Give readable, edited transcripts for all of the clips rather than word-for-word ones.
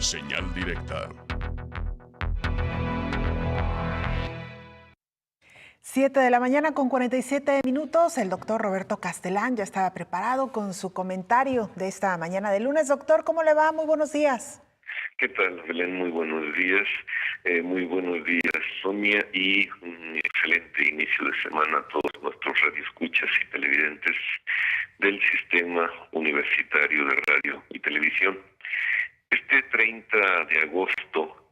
Señal directa. 7 de la mañana con 47 minutos. El doctor Roberto Castelán ya estaba preparado con su comentario de esta mañana de lunes. Doctor, ¿cómo le va? Muy buenos días. ¿Qué tal, Belén? Muy buenos días. Muy buenos días, Sonia, y un excelente inicio de semana a todos nuestros radioescuchas y televidentes del Sistema Universitario de Radio y Televisión. Este 30 de agosto,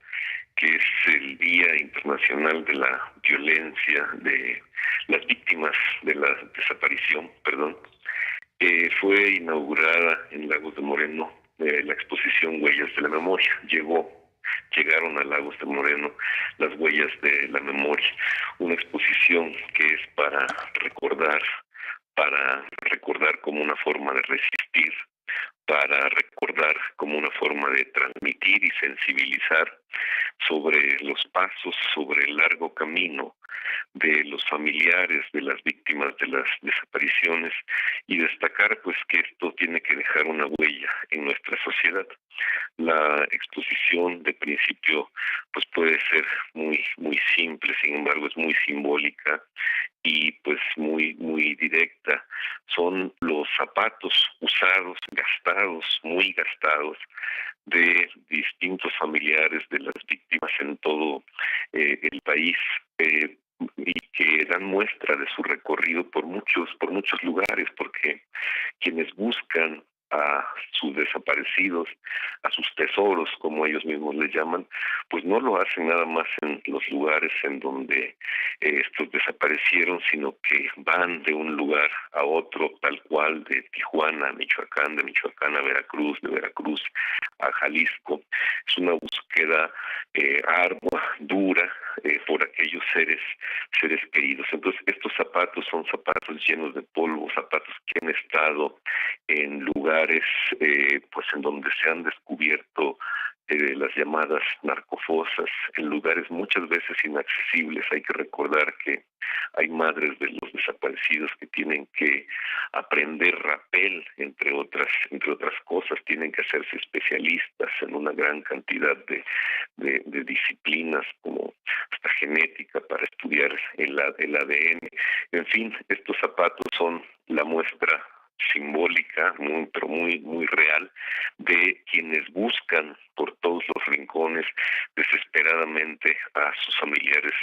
que es el Día Internacional de la Violencia de las Víctimas de la Desaparición, fue inaugurada en Lagos de Moreno la exposición Huellas de la Memoria. Llegaron a Lagos de Moreno las Huellas de la Memoria, una exposición que es para recordar como una forma de resistir, para recordar como una forma de transmitir y sensibilizar sobre los pasos, sobre el largo camino de los familiares de las víctimas de las desapariciones, y destacar pues que esto tiene que dejar una huella en nuestra sociedad. La exposición de principio pues puede ser muy simple, sin embargo es muy simbólica y pues muy directa. Son los zapatos usados, gastados, muy gastados, de distintos familiares de las víctimas en todo el país, y que dan muestra de su recorrido por muchos lugares, porque quienes buscan a sus desaparecidos, a sus tesoros, como ellos mismos les llaman, pues no lo hacen nada más en los lugares en donde estos desaparecieron, sino que van de un lugar a otro, tal cual, de Tijuana a Michoacán, de Michoacán a Veracruz, de Veracruz a Jalisco. Es una búsqueda ardua, dura, por aquellos seres queridos. Entonces, estos zapatos son zapatos llenos de polvo, zapatos que han estado en lugares pues en donde se han descubierto las llamadas narcofosas, en lugares muchas veces inaccesibles. Hay que recordar que hay madres de los desaparecidos que tienen que aprender rapel, entre otras cosas, tienen que hacerse especialistas en una gran cantidad de disciplinas, como hasta genética, para estudiar el ADN. En fin, estos zapatos son la muestra simbólica, muy real, de quienes buscan por todos los rincones desesperadamente a sus familiares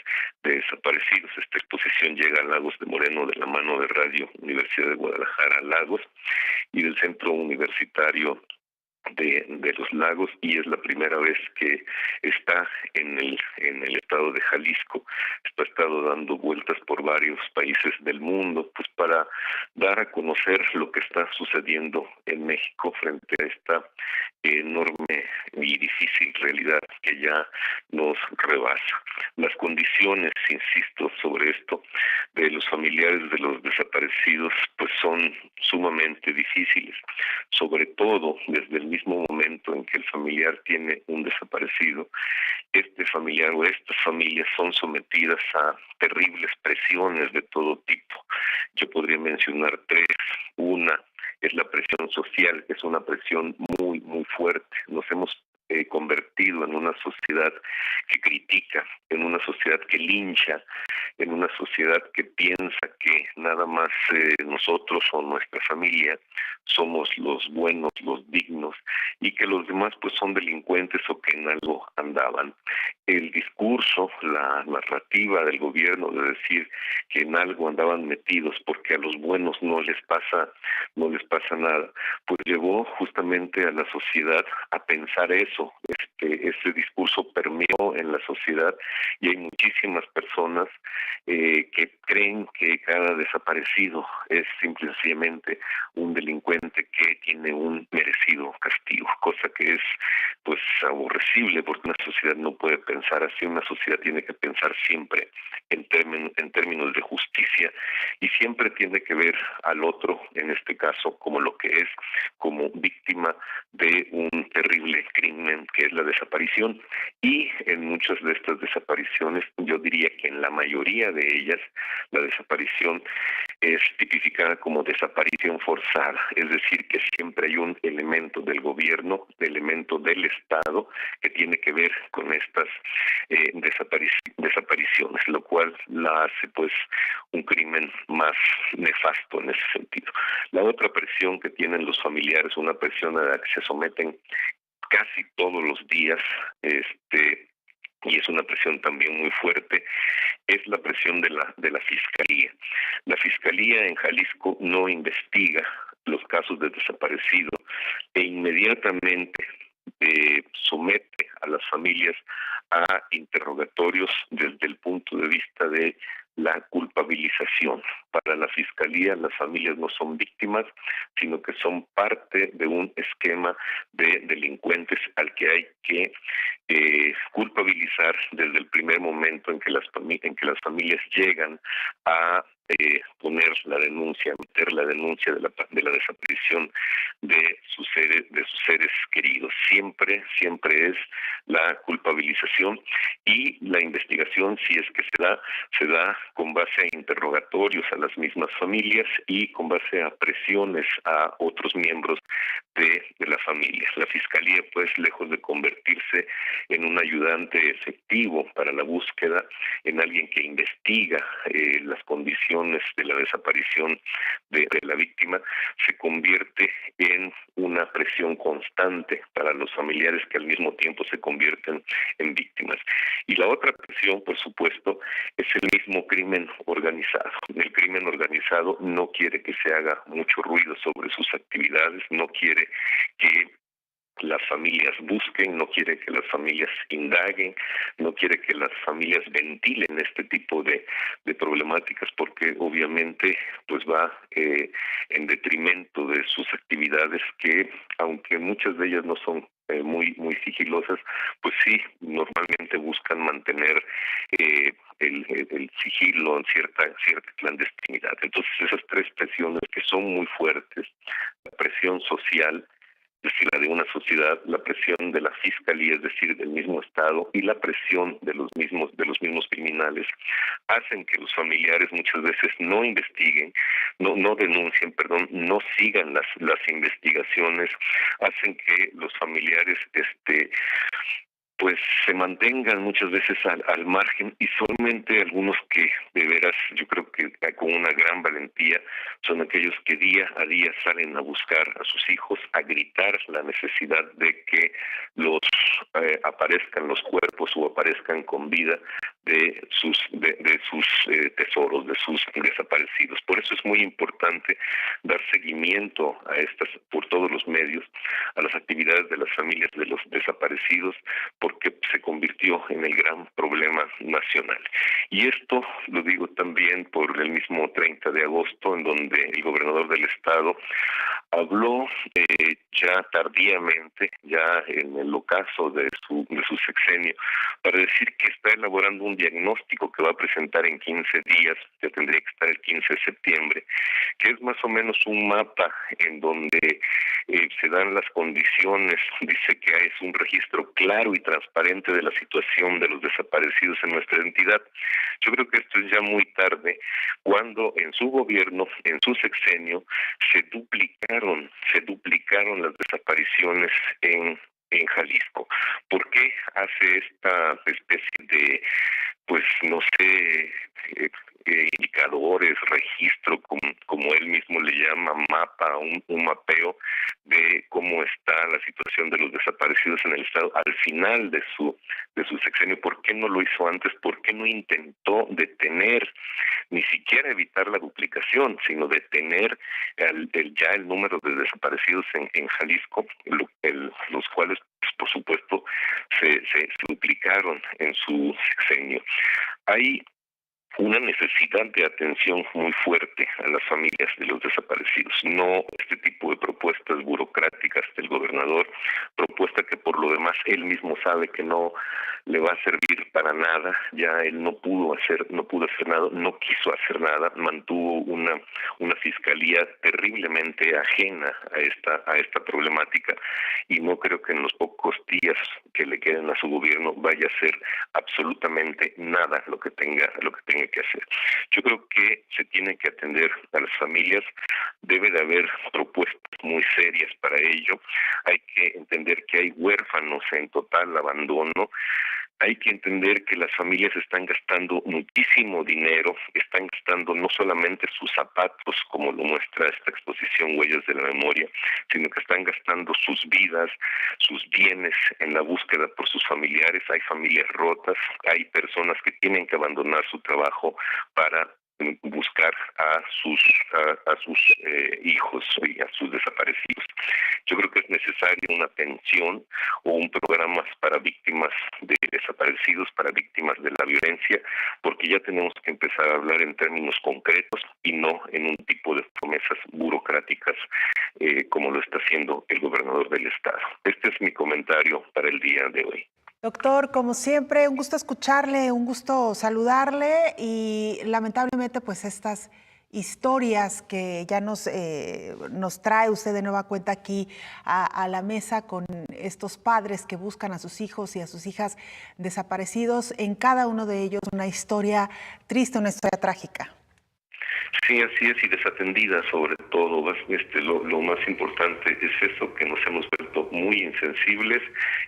desaparecidos. Esta exposición llega a Lagos de Moreno de la mano de Radio Universidad de Guadalajara, Lagos, y del Centro Universitario de los Lagos, y es la primera vez que está en el estado de Jalisco. Esto ha estado dando vueltas por varios países del mundo, pues para dar a conocer lo que está sucediendo en México frente a esta enorme y difícil realidad que ya nos rebasa. Las condiciones, insisto, sobre esto, de los familiares de los desaparecidos, pues son sumamente difíciles, sobre todo desde el mismo momento en que el familiar tiene un desaparecido. Este familiar o estas familias son sometidas a terribles presiones de todo tipo. Yo podría mencionar tres. Una es la presión social, que es una presión muy fuerte. Nos hemos convertido en una sociedad que critica, en una sociedad que lincha, en una sociedad que piensa que nada más nosotros o nuestra familia somos los buenos, los dignos, y que los demás pues son delincuentes o que en algo andaban. El discurso, la narrativa del gobierno de decir que en algo andaban metidos porque a los buenos no les pasa nada, pues llevó justamente a la sociedad a pensar eso. Ese discurso permeó en la sociedad, y hay muchísimas personas que creen que cada desaparecido es simple y sencillamente un delincuente que tiene un merecido castigo, cosa que es pues aborrecible, porque una sociedad no puede pensar así. Una sociedad tiene que pensar siempre en términos de justicia, y siempre tiene que ver al otro, en este caso, como lo que es, como víctima de un terrible crimen que es la desaparición. Y en muchas de estas desapariciones, yo diría que en la mayoría de ellas, la desaparición es tipificada como desaparición forzada, es decir, que siempre hay un elemento del gobierno, elemento del Estado que tiene que ver con estas desapariciones, lo cual la hace pues un crimen más nefasto en ese sentido. La otra presión que tienen los familiares, una presión a la que se someten casi todos los días, y es una presión también muy fuerte, es la presión de la Fiscalía. La Fiscalía en Jalisco no investiga los casos de desaparecido e inmediatamente somete a las familias a interrogatorios desde el punto de vista de la culpabilización. Para la Fiscalía, las familias no son víctimas, sino que son parte de un esquema de delincuentes al que hay que culpabilizar desde el primer momento en que las familias llegan a poner la denuncia, meter la denuncia de la desaparición de sus seres queridos. Siempre es la culpabilización, y la investigación, si es que se da con base a interrogatorios a las mismas familias y con base a presiones a otros miembros de la familia. La Fiscalía, pues, lejos de convertirse en un ayudante efectivo para la búsqueda, en alguien que investiga las condiciones de la desaparición de la víctima, se convierte en una presión constante para los familiares, que al mismo tiempo se convierten en víctimas. Y la otra presión, por supuesto, es el mismo crimen organizado. El crimen organizado no quiere que se haga mucho ruido sobre sus actividades, no quiere que las familias busquen, no quiere que las familias indaguen, no quiere que las familias ventilen este tipo de problemáticas, porque obviamente pues va en detrimento de sus actividades, que aunque muchas de ellas no son muy sigilosas, pues sí, normalmente buscan mantener el sigilo en cierta clandestinidad. Entonces, esas tres presiones que son muy fuertes, la presión social, es decir, la de una sociedad, la presión de la Fiscalía, es decir, del mismo Estado, y la presión de los mismos criminales, hacen que los familiares muchas veces no investiguen, no denuncien, no sigan las investigaciones, hacen que los familiares pues se mantengan muchas veces al margen, y solamente algunos que de veras, yo creo que con una gran valentía, son aquellos que día a día salen a buscar a sus hijos, a gritar la necesidad de que aparezcan los cuerpos o aparezcan con vida de sus tesoros, de sus desaparecidos. Por eso es muy importante dar seguimiento a estas, por todos los medios, a las actividades de las familias de los desaparecidos, porque se convirtió en el gran problema nacional. Y esto lo digo también por el mismo 30 de agosto, en donde el gobernador del estado habló ya tardíamente, ya en el ocaso de su sexenio, para decir que está elaborando un diagnóstico que va a presentar en 15 días, que tendría que estar el 15 de septiembre, que es más o menos un mapa en donde se dan las condiciones, dice que es un registro claro y transparente de la situación de los desaparecidos en nuestra entidad. Yo creo que esto es ya muy tarde, cuando en su gobierno, en su sexenio, se duplicaron las desapariciones en Jalisco. ¿Por qué hace esta especie de, pues no sé, indicadores, registro, como él mismo le llama, mapa, un mapeo de cómo está la situación de los desaparecidos en el estado al final de su sexenio? ¿Por qué no lo hizo antes? ¿Por qué no intentó detener, ni siquiera evitar la duplicación, sino detener ya el número de desaparecidos en Jalisco, los cuales, pues, por supuesto, se duplicaron en su sexenio? Hay una necesidad de atención muy fuerte a las familias de los desaparecidos, no este tipo de propuestas burocráticas del gobernador, propuesta que por lo demás él mismo sabe que no le va a servir para nada. Ya él no pudo hacer nada, no quiso hacer nada, mantuvo una fiscalía terriblemente ajena a esta problemática, y no creo que en los pocos días que le quedan queden a su gobierno vaya a hacer absolutamente nada lo que tenga que hacer. Yo creo que se tiene que atender a las familias, debe de haber propuestas muy serias para ello. Hay que entender que hay huérfanos en total abandono. Hay que entender que las familias están gastando muchísimo dinero, están gastando no solamente sus zapatos, como lo muestra esta exposición Huellas de la Memoria, sino que están gastando sus vidas, sus bienes en la búsqueda por sus familiares. Hay familias rotas, hay personas que tienen que abandonar su trabajo para buscar a sus hijos y a sus desaparecidos. Yo creo que es necesaria una pensión o un programa para víctimas de desaparecidos, para víctimas de la violencia, porque ya tenemos que empezar a hablar en términos concretos y no en un tipo de promesas burocráticas como lo está haciendo el gobernador del estado. Este es mi comentario para el día de hoy. Doctor, como siempre, un gusto escucharle, un gusto saludarle y lamentablemente pues estas historias que ya nos trae usted de nueva cuenta aquí a la mesa con estos padres que buscan a sus hijos y a sus hijas desaparecidos, en cada uno de ellos una historia triste, una historia trágica. Sí, así es, y desatendida sobre todo. Lo más importante es eso, que nos hemos vuelto muy insensibles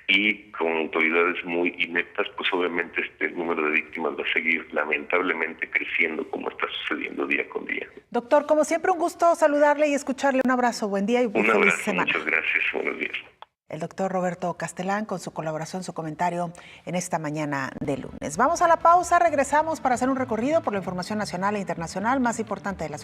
y con autoridades muy ineptas, pues obviamente este número de víctimas va a seguir lamentablemente creciendo como está sucediendo día con día. Doctor, como siempre, un gusto saludarle y escucharle. Un abrazo, buen día y feliz semana. Muchas gracias, buenos días. El doctor Roberto Castellán con su colaboración, su comentario en esta mañana de lunes. Vamos a la pausa, regresamos para hacer un recorrido por la información nacional e internacional más importante de las